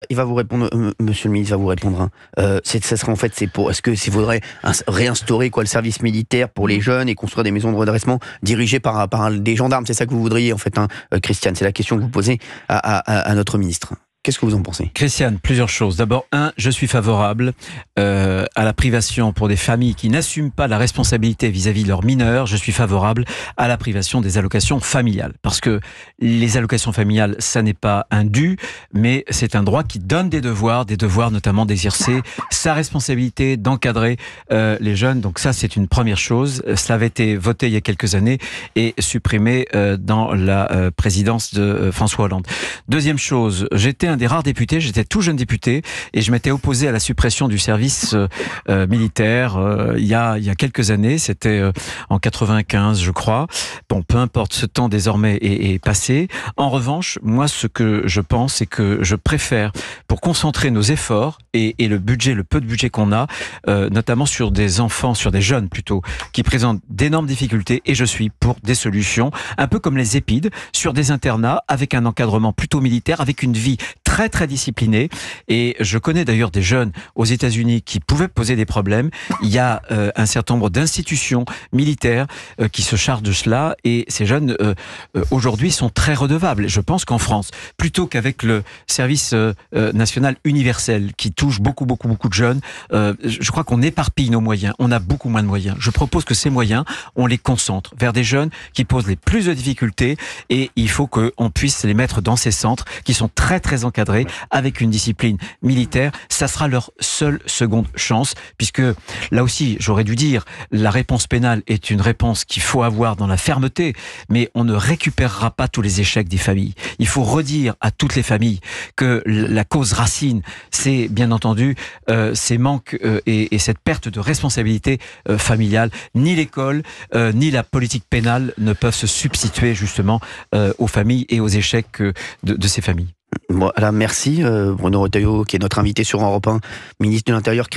Il va vous répondre, monsieur le ministre va vous répondre. Hein. Ça serait en fait, est-ce que s'il faudrait réinstaurer le service militaire pour les jeunes et construire des maisons de redressement dirigées par des gendarmes, c'est ça que vous voudriez en fait, hein, Christiane, c'est la question que vous posez à notre ministre. Qu'est-ce que vous en pensez? Christiane, plusieurs choses. D'abord, je suis favorable à la privation pour des familles qui n'assument pas la responsabilité vis-à-vis de leurs mineurs. Je suis favorable à la privation des allocations familiales. Parce que les allocations familiales, ça n'est pas un dû, mais c'est un droit qui donne des devoirs notamment d'exercer sa responsabilité, d'encadrer les jeunes. Donc ça, c'est une première chose. Cela avait été voté il y a quelques années et supprimé dans la présidence de François Hollande. Deuxième chose, j'étais un des rares députés, j'étais tout jeune député et je m'étais opposé à la suppression du service militaire il y a quelques années, c'était en 95 je crois. Bon, peu importe, ce temps désormais est passé. En revanche, moi ce que je pense, c'est que je préfère, pour concentrer nos efforts et le peu de budget qu'on a, notamment sur des enfants, sur des jeunes plutôt, qui présentent d'énormes difficultés, et je suis pour des solutions, un peu comme les EHPAD, sur des internats avec un encadrement plutôt militaire, avec une vie très très disciplinée. Et je connais d'ailleurs des jeunes aux États-Unis qui pouvaient poser des problèmes. Il y a un certain nombre d'institutions militaires qui se chargent de cela, et ces jeunes aujourd'hui sont très redevables. Je pense qu'en France, plutôt qu'avec le service national universel qui touche beaucoup de jeunes, je crois qu'on éparpille nos moyens. On a beaucoup moins de moyens. Je propose que ces moyens, on les concentre vers des jeunes qui posent les plus de difficultés, et il faut qu'on puisse les mettre dans ces centres qui sont très très encadrés avec une discipline militaire. Ça sera leur seule seconde chance, puisque là aussi, j'aurais dû dire, la réponse pénale est une réponse qu'il faut avoir dans la fermeté, mais on ne récupérera pas tous les échecs des familles. Il faut redire à toutes les familles que la cause racine, c'est bien entendu ces manques et cette perte de responsabilité familiale. Ni l'école, ni la politique pénale ne peuvent se substituer justement aux familles et aux échecs de ces familles. Voilà, merci Bruno Retailleau, qui est notre invité sur Europe 1, ministre de l'Intérieur.